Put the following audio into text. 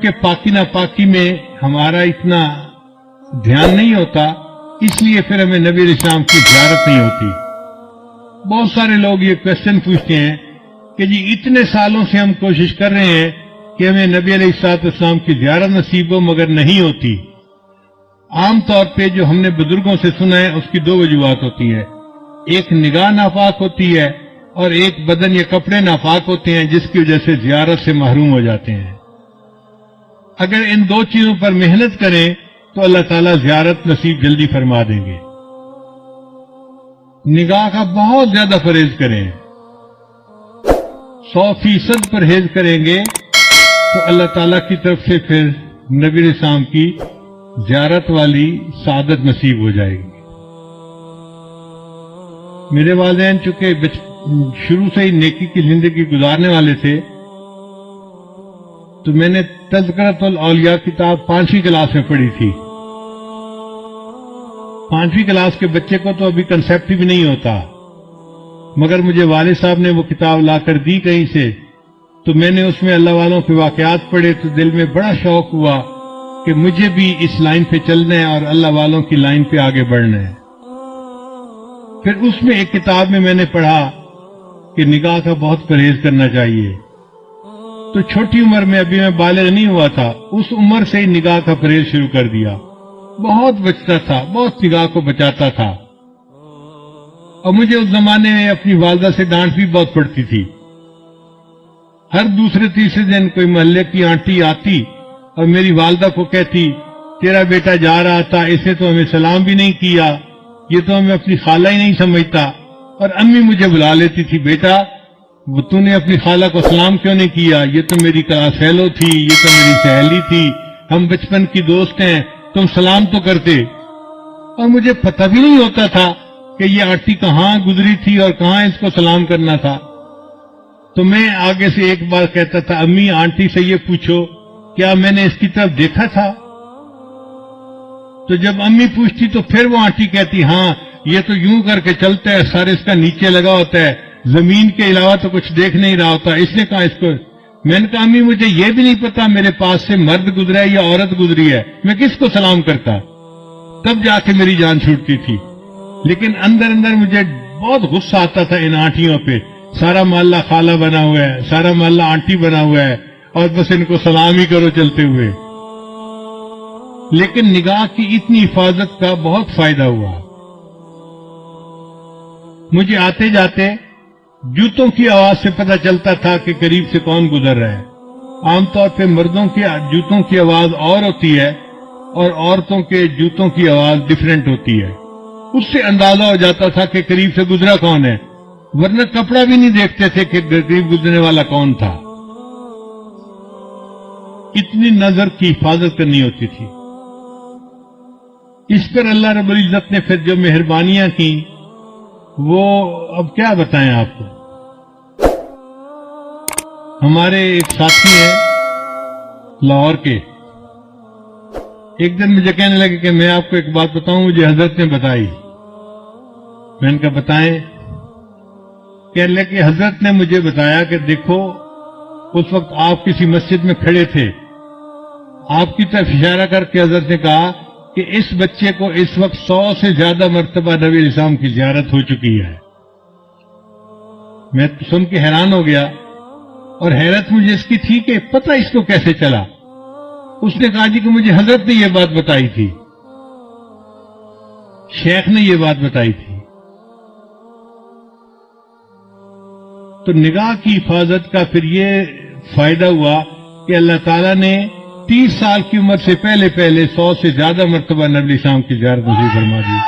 چونکہ پاکی ناپاکی میں ہمارا اتنا دھیان نہیں ہوتا، اس لیے پھر ہمیں نبی علیہ السلام کی زیارت نہیں ہوتی۔ بہت سارے لوگ یہ کوشچن پوچھتے ہیں کہ جی اتنے سالوں سے ہم کوشش کر رہے ہیں کہ ہمیں نبی علیہ السلام کی زیارت نصیب ہو، مگر نہیں ہوتی۔ عام طور پہ جو ہم نے بزرگوں سے سنا ہے اس کی دو وجوہات ہوتی ہیں، ایک نگاہ ناپاک ہوتی ہے اور ایک بدن یا کپڑے ناپاک ہوتے ہیں، جس کی وجہ سے زیارت سے محروم ہو جاتے ہیں۔ اگر ان دو چیزوں پر محنت کریں تو اللہ تعالیٰ زیارت نصیب جلدی فرما دیں گے۔ نگاہ کا بہت زیادہ پرہیز کریں، 100% پرہیز کریں گے تو اللہ تعالیٰ کی طرف سے پھر نبی علیہ السلام کی زیارت والی سعادت نصیب ہو جائے گی۔ میرے والدین چونکہ شروع سے ہی نیکی کی زندگی گزارنے والے تھے، تو میں نے تذکرۃ الاولیاء کتاب 5ویں کلاس میں پڑھی تھی۔ 5ویں کلاس کے بچے کو تو ابھی کنسیپٹ بھی نہیں ہوتا، مگر مجھے والد صاحب نے وہ کتاب لا کر دی کہیں سے، تو میں نے اس میں اللہ والوں کے واقعات پڑھے تو دل میں بڑا شوق ہوا کہ مجھے بھی اس لائن پہ چلنا ہے اور اللہ والوں کی لائن پہ آگے بڑھنا ہے۔ پھر اس میں ایک کتاب میں نے پڑھا کہ نگاہ کا بہت پرہیز کرنا چاہیے۔ تو چھوٹی عمر میں، ابھی میں بالغ نہیں ہوا تھا، اس عمر سے ہی نگاہ کا پرہیز شروع کر دیا۔ بہت بچتا تھا، بہت نگاہ کو بچاتا تھا، اور مجھے اس زمانے میں اپنی والدہ سے ڈانٹ بھی بہت پڑتی تھی۔ ہر دوسرے تیسرے دن کوئی محلے کی آنٹی آتی اور میری والدہ کو کہتی، تیرا بیٹا جا رہا تھا، اس نے تو ہمیں سلام بھی نہیں کیا، یہ تو ہمیں اپنی خالہ ہی نہیں سمجھتا۔ اور امی مجھے بلا لیتی تھی، بیٹا وہ تو نے اپنی خالہ کو سلام کیوں نہیں کیا، یہ تو میری کلاس فیلو تھی، یہ تو میری سہیلی تھی، ہم بچپن کی دوست ہیں، تم سلام تو کرتے۔ اور مجھے پتہ بھی نہیں ہوتا تھا کہ یہ آنٹی کہاں گزری تھی اور کہاں اس کو سلام کرنا تھا۔ تو میں آگے سے ایک بار کہتا تھا، امی آنٹی سے یہ پوچھو کیا میں نے اس کی طرف دیکھا تھا؟ تو جب امی پوچھتی تو پھر وہ آنٹی کہتی، ہاں یہ تو یوں کر کے چلتا ہے، سر اس کا نیچے لگا ہوتا ہے، زمین کے علاوہ تو کچھ دیکھ نہیں رہا ہوتا، اس نے کہا اس کو۔ میں نے کہا امی مجھے یہ بھی نہیں پتا میرے پاس سے مرد گزرا ہے یا عورت گزری ہے، میں کس کو سلام کرتا؟ تب جا کے میری جان چھوٹتی تھی۔ لیکن اندر اندر مجھے بہت غصہ آتا تھا ان آنٹیوں پہ، سارا محلہ خالہ بنا ہوا ہے، سارا محلہ آنٹی بنا ہوا ہے، اور بس ان کو سلام ہی کرو چلتے ہوئے۔ لیکن نگاہ کی اتنی حفاظت کا بہت فائدہ ہوا۔ مجھے آتے جاتے جوتوں کی آواز سے پتہ چلتا تھا کہ قریب سے کون گزر رہا ہے۔ عام طور پہ مردوں کے جوتوں کی آواز اور ہوتی ہے اور عورتوں کے جوتوں کی آواز ڈیفرنٹ ہوتی ہے۔ اس سے اندازہ ہو جاتا تھا کہ قریب سے گزرا کون ہے، ورنہ کپڑا بھی نہیں دیکھتے تھے کہ قریب گزرنے والا کون تھا۔ اتنی نظر کی حفاظت کرنی ہوتی تھی۔ اس پر اللہ رب العزت نے پھر جو مہربانیاں کی وہ اب کیا بتائیں آپ کو۔ ہمارے ایک ساتھی ہیں لاہور کے، ایک دن مجھے کہنے لگے کہ میں آپ کو ایک بات بتاؤں، مجھے حضرت نے بتائی۔ میں نے کہا بتائیں۔ کہنے لگے کہ حضرت نے مجھے بتایا کہ دیکھو اس وقت آپ کسی مسجد میں کھڑے تھے، آپ کی طرف اشارہ کر کے حضرت نے کہا کہ اس بچے کو اس وقت 100 سے زیادہ مرتبہ نبی علیہ السلام کی زیارت ہو چکی ہے۔ میں سن کے حیران ہو گیا، اور حیرت مجھے اس کی تھی کہ پتہ اس کو کیسے چلا۔ اس نے کہا جی کہ مجھے حضرت نے یہ بات بتائی تھی، شیخ نے یہ بات بتائی تھی۔ تو نگاہ کی حفاظت کا پھر یہ فائدہ ہوا کہ اللہ تعالیٰ نے 30 سال کی عمر سے پہلے 100 سے زیادہ مرتبہ نبی السلام کی زیارت نصیب فرما دی۔